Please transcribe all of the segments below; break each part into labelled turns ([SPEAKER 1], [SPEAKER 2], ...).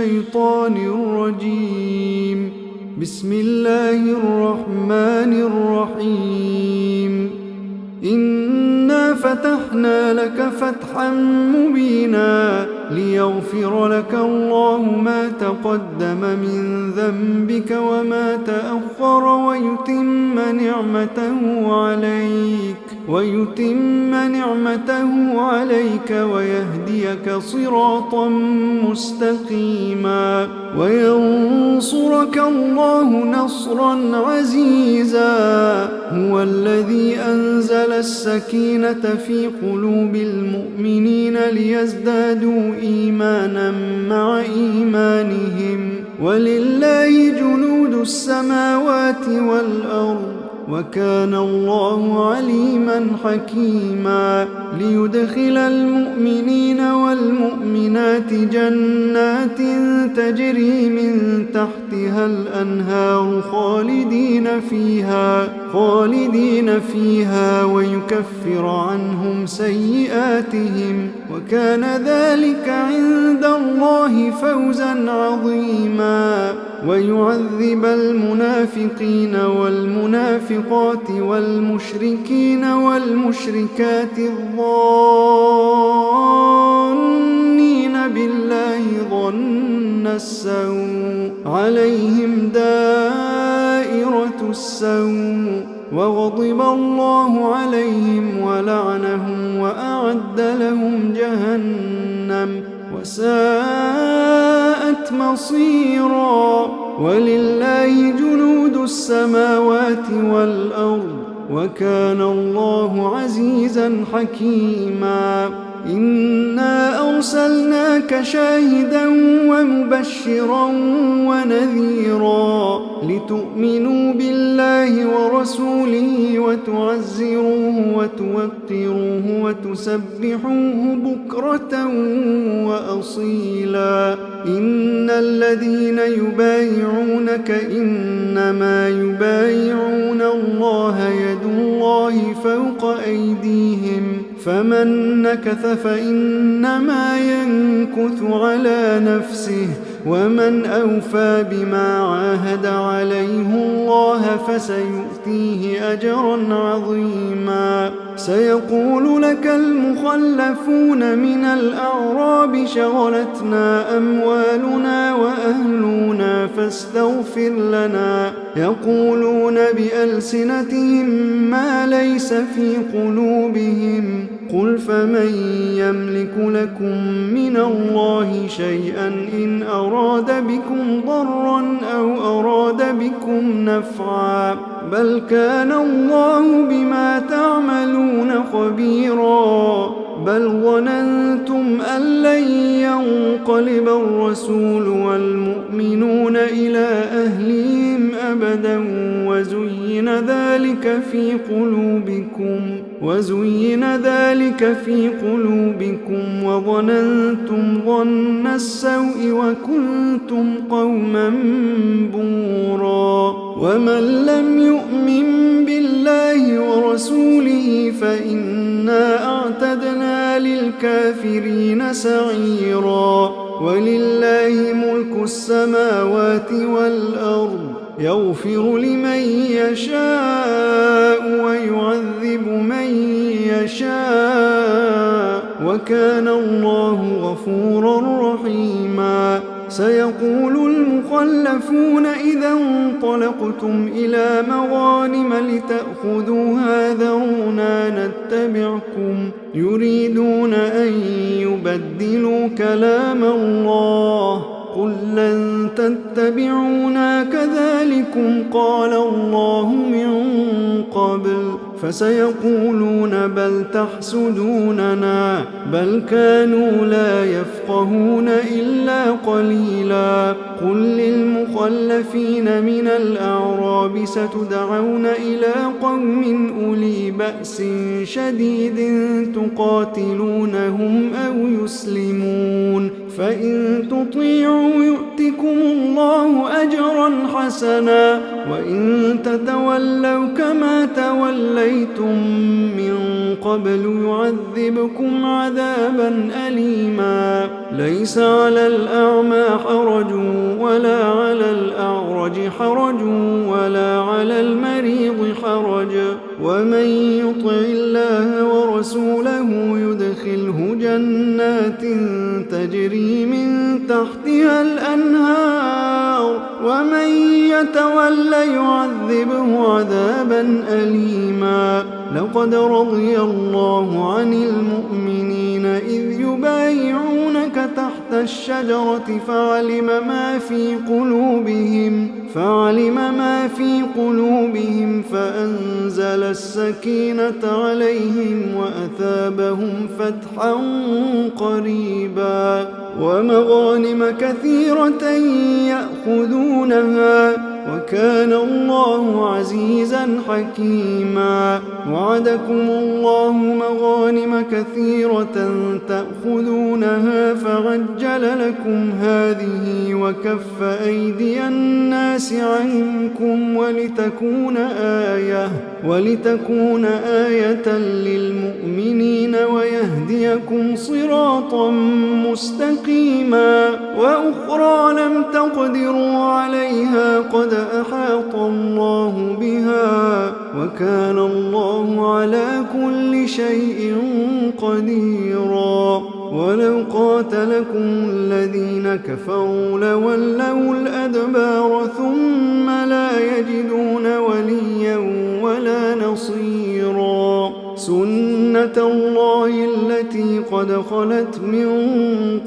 [SPEAKER 1] الشيطان الرجيم. بسم الله الرحمن الرحيم. إنا فتحنا لك فتحا مبينا ليغفر لك الله ما تقدم من ذنبك وما تأخر ويتم نعمته عليك ويهديك صراطا مستقيما وينصرك الله نصرا عزيزا. هو الذي أنزل السكينة في قلوب المؤمنين ليزدادوا إيمانا مع إيمانهم ولله جنود السماوات والأرض وكان الله عليما حكيما. ليدخل المؤمنين والمؤمنات جنات تجري من تحتها الأنهار خالدين فيها ويكفر عنهم سيئاتهم وكان ذلك عند الله فوزا عظيما. ويعذب المنافقين والمنافقات والمشركين والمشركات الظانين بالله ظن السوء عليهم دائرة السوء وغضب الله عليهم ولعنهم وأعد لهم جهنم وساءت مصيرا. ولله جنود السماوات والأرض وكان الله عزيزا حكيما. إنا أرسلناك شاهدا ومبشرا ونذيرا لتؤمنوا بالله ورسوله وتعزروه وتوقروه وتسبحوه بكرة وأصيلا. إن الذين يبايعونك إنما يبايعون الله يد الله فوق أيديهم فمن نكث فإنما ينكث على نفسه ومن أوفى بما عاهد عليه الله فسيؤتيه أجرا عظيما. سيقول لك المخلفون من الأعراب شغلتنا أموالنا وأهلنا فاستغفر لنا يقولون بألسنتهم ما ليس في قلوبهم قل فمن يملك لكم من الله شيئا إن أراد بكم ضرا أو أراد بكم نفعا بل كان الله بما تعملون خبيرا. بل ظننتم أن لن ينقلب الرسول والمؤمنون إلى أهلهم أبدا وزين ذلك في قلوبكم وظننتم ظن السوء وكنتم قوما بورا. ومن لم يؤمن بالله ورسوله فإنا أعتدنا للكافرين سعيرا. ولله ملك السماوات والأرض يغفر لمن يشاء ويعذب من يشاء وكان الله غفورا رحيما. سيقول المخلفون إذا انطلقتم إلى مغانم لتأخذوها ذرونا نتبعكم يريدون أن يبدلوا كلام الله قل لن تتبعونا كذلكم قال الله من قبل فسيقولون بل تحسدوننا بل كانوا لا يفقهون إلا قليلا. قل للمخلفين من الأعراب ستدعون إلى قوم أولي بأس شديد تقاتلونهم أو يسلمون فإن تطيعوا يؤتكم الله أجرا حسنا وإن تتولوا كما توليتم من قبل يعذبكم عذابا أليما ليس على الأعمى حرج ولا على الأعرج حرج ولا على المريض حرج ومن يطع الله ورسوله يدخله جنات تجري من تحتها الأنهار ومن يتولى يعذبه عذابا أليما لقد رضي الله عن المؤمنين إذ يبايعونك تحت الشجرة فعلم ما في قلوبهم فأنزل السكينة عليهم وأثابهم فتحا قريبا ومغانم كثيرة يأخذونها وكان الله عزيزا حكيما وعدكم الله مغانم كثيرة تأخذونها فعجل لكم هذه وكف أيدي الناس عنكم ولتكون آية للمؤمنين ويهديكم صراطا مستقيما وأخرى لم تقدروا عليها قد أحاط الله بها وكان الله على كل شيء قديرا ولو قاتلكم الذين كفروا لولوا الأدبار ثم لا يجدون وليا ولا نصيرا سنة الله التي قد خلت من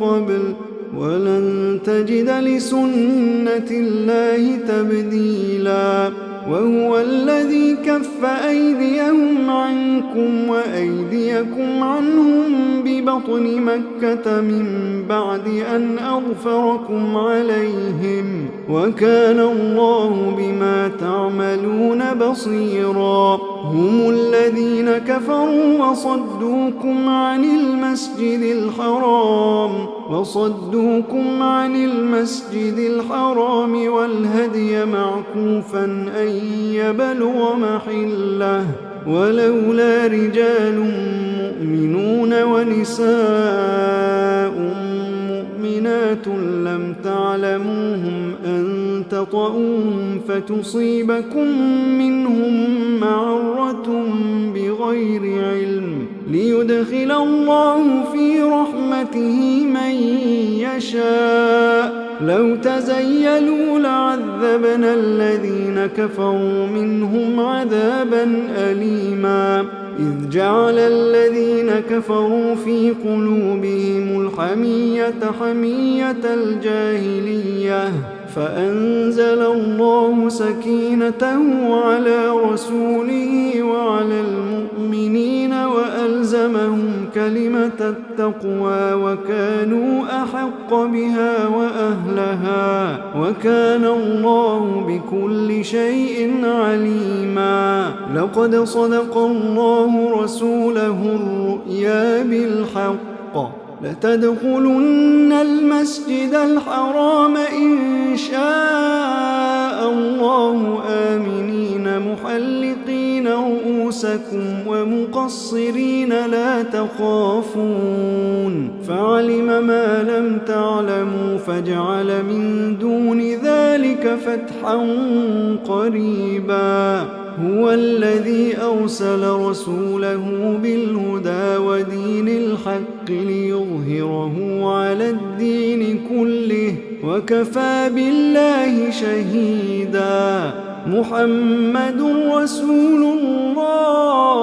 [SPEAKER 1] قبل ولن تجد لسنة الله تبديلا وهو الذي كف أيديهم عنكم وأيديكم عنهم ببطن مكة من بعد أن أظفركم عليهم وكان الله بما تعملون بصيرا هم الذين كفروا وصدوكم عن المسجد الحرام والهدي معكوفا أن يبلغ محله ولولا رجال مؤمنون ونساء مؤمنات لم تعلموهم أن تطؤوهم فتصيبكم منهم معرة بغير علم ليدخل الله في رحمته من يشاء لو تزيلوا لعذبنا الذين كفروا منهم عذابا أليما إذ جعل الذين كفروا في قلوبهم الحمية حمية الجاهلية فأنزل الله سكينته على رسوله وعلى المؤمنين وألزمهم كلمة التقوى وكانوا أحق بها وأهلها وكان الله بكل شيء عليما لقد صدق الله رسوله الرؤيا بالحق لتدخلن المسجد الحرام إن شاء الله آمنين محلقين رؤوسكم ومقصرين لا تخافون فعلم ما لم تعلموا فجعل من دون ذلك فتحا قريبا هو الذي أرسل رسوله بالهدى ودين الحق ليظهره على الدين كله وكفى بالله شهيدا محمد رسول الله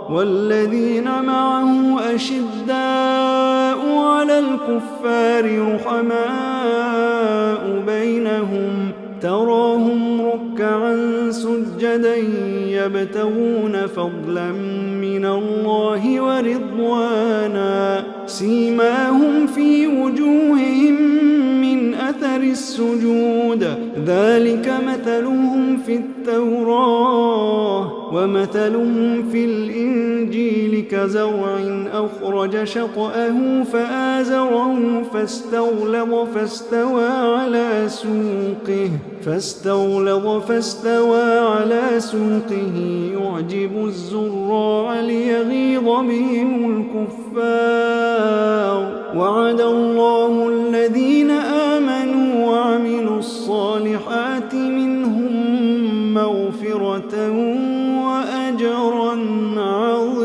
[SPEAKER 1] والذين معه أشداء على الكفار رحماء بينهم تراهم ركعا سجدا يبتغون فضلا من الله ورضوانا سيماهم في وجوههم من أثر السجود ذلك مثلهم في التوراة ومثلهم في الإنجيل كزرع أخرج شطأه فآزره فاستوى على سوقه يعجب الزراع ليغيظ بهم الكفار. وعد الله الذين آمنوا وعملوا الصالحات منهم مغفرة وأجرا عظيما.